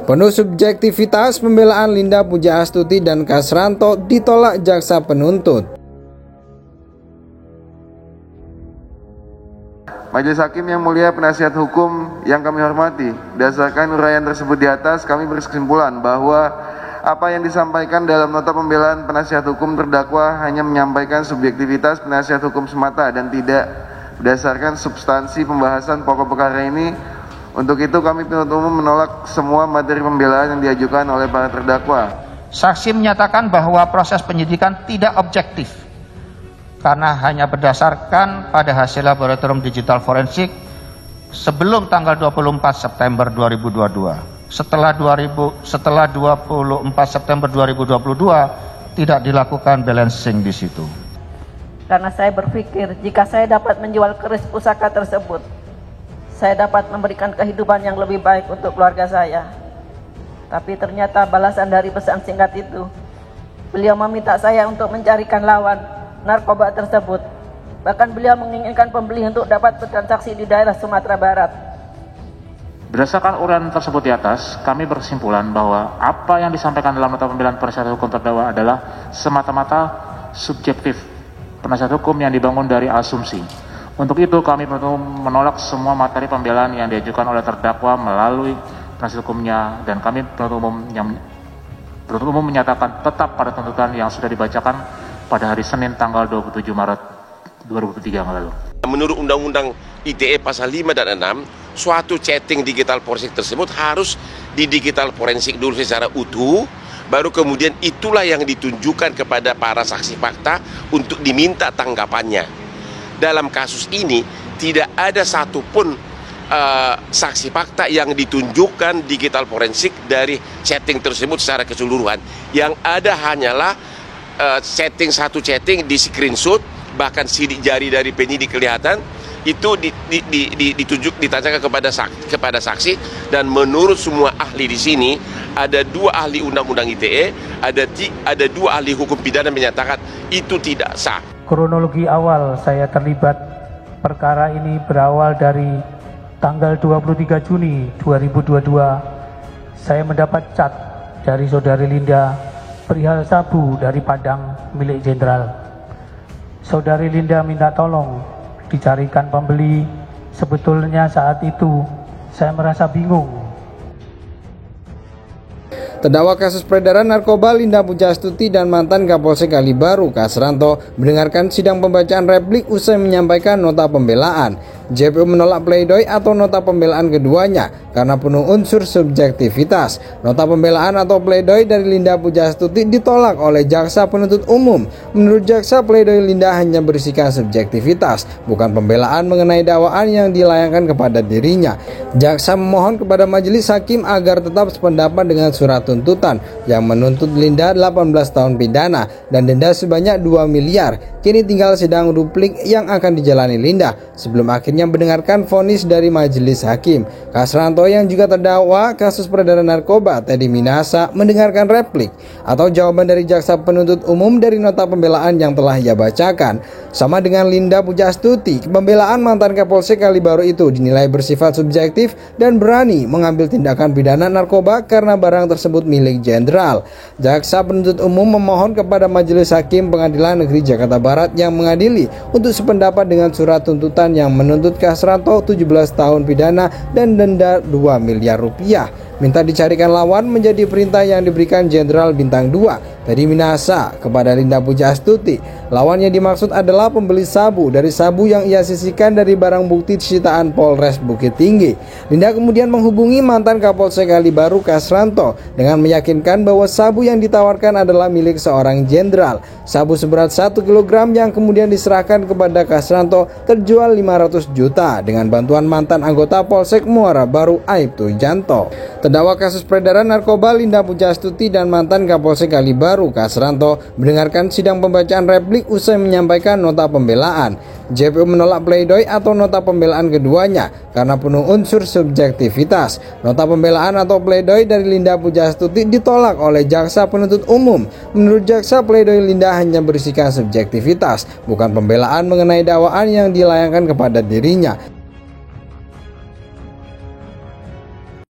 Penuh subjektivitas pembelaan Linda Pujastuti dan Kasranto ditolak jaksa penuntut. Majelis Hakim yang mulia, penasihat hukum yang kami hormati, berdasarkan uraian tersebut di atas, kami berkesimpulan bahwa apa yang disampaikan dalam nota pembelaan penasihat hukum terdakwa hanya menyampaikan subjektivitas penasihat hukum semata dan tidak berdasarkan substansi pembahasan pokok perkara ini. Untuk itu kami penuntut umum menolak semua materi pembelaan yang diajukan oleh para terdakwa. Saksi menyatakan bahwa proses penyidikan tidak objektif karena hanya berdasarkan pada hasil laboratorium digital forensik sebelum tanggal 24 September 2022. Setelah 24 September 2022 tidak dilakukan balancing di situ. Karena saya berpikir jika saya dapat menjual keris pusaka tersebut, saya dapat memberikan kehidupan yang lebih baik untuk keluarga saya. Tapi ternyata balasan dari pesan singkat itu, beliau meminta saya untuk mencarikan lawan narkoba tersebut. Bahkan beliau menginginkan pembeli untuk dapat bertransaksi di daerah Sumatera Barat. Berdasarkan uraian tersebut di atas, kami berkesimpulan bahwa apa yang disampaikan dalam nota pembelaan penasihat hukum terdakwa adalah semata-mata subjektif penasihat hukum yang dibangun dari asumsi. Untuk itu kami menolak semua materi pembelaan yang diajukan oleh terdakwa melalui penasihat hukumnya, dan kami penuntut umum menyatakan tetap pada tuntutan yang sudah dibacakan pada hari Senin tanggal 27 Maret 2023 yang lalu. Menurut Undang-Undang ITE pasal 5 dan 6, suatu chatting digital forensik tersebut harus di digital forensik dulu secara utuh, baru kemudian itulah yang ditunjukkan kepada para saksi fakta untuk diminta tanggapannya. Dalam kasus ini tidak ada satupun saksi fakta yang ditunjukkan digital forensik dari chatting tersebut secara keseluruhan. Yang ada hanyalah satu chatting di screenshot, bahkan sidik jari dari penyidik kelihatan, itu ditanyakan kepada saksi, dan menurut semua ahli di sini, ada 2 ahli undang-undang ITE, ada 2 ahli hukum pidana menyatakan itu tidak sah. Kronologi awal saya terlibat perkara ini berawal dari tanggal 23 Juni 2022. Saya mendapat chat dari saudari Linda perihal sabu dari Padang milik Jenderal. Saudari Linda minta tolong dicarikan pembeli. Sebetulnya saat itu saya merasa bingung. Terdakwa kasus peredaran narkoba Linda Pujastuti dan mantan Kapolsek Kalibaru Kasranto mendengarkan sidang pembacaan replik usai menyampaikan nota pembelaan. JPU menolak pledoi atau nota pembelaan keduanya karena penuh unsur subjektivitas. Nota pembelaan atau pledoi dari Linda Pujastuti ditolak oleh jaksa penuntut umum. Menurut jaksa, pledoi Linda hanya berisikan subjektivitas, bukan pembelaan mengenai dakwaan yang dilayangkan kepada dirinya. Jaksa memohon kepada majelis hakim agar tetap sependapat dengan surat tuntutan yang menuntut Linda 18 tahun pidana dan denda sebanyak 2 miliar. Kini tinggal sidang duplik yang akan dijalani Linda sebelum akhirnya mendengarkan vonis dari majelis hakim. Kasranto yang juga terdakwa kasus peredaran narkoba, Teddy Minasa, mendengarkan replik atau jawaban dari jaksa penuntut umum dari nota pembelaan yang telah ia bacakan. Sama dengan Linda Pujastuti, pembelaan mantan Kapolsek Kalibaru itu dinilai bersifat subjektif dan berani mengambil tindakan pidana narkoba karena barang tersebut milik jenderal. Jaksa penuntut umum memohon kepada majelis hakim Pengadilan Negeri Jakarta Barat yang mengadili untuk sependapat dengan surat tuntutan yang menuntut Kasranto 17 tahun pidana dan denda 2 miliar rupiah. Minta dicarikan lawan menjadi perintah yang diberikan Jenderal Bintang 2 Teddy Minasa kepada Linda Pujastuti. Lawan yang dimaksud adalah pembeli sabu dari sabu yang ia sisihkan dari barang bukti sitaan Polres Bukit Tinggi. Linda kemudian menghubungi mantan Kapolsek Kalibaru Kasranto dengan meyakinkan bahwa sabu yang ditawarkan adalah milik seorang jenderal. Sabu seberat 1 kg yang kemudian diserahkan kepada Kasranto terjual 500 juta dengan bantuan mantan anggota Polsek Muara Baru Aibtu Janto. Terdakwa kasus peredaran narkoba Linda Pujastuti dan mantan Kapolsek Kalibaru Kasranto mendengarkan sidang pembacaan replik usai menyampaikan nota pembelaan. JPU menolak pledoi atau nota pembelaan keduanya karena penuh unsur subjektivitas. Nota pembelaan atau pledoi dari Linda Pujastuti ditolak oleh jaksa penuntut umum. Menurut jaksa, pledoi Linda hanya berisikan subjektivitas, bukan pembelaan mengenai dakwaan yang dilayangkan kepada dirinya.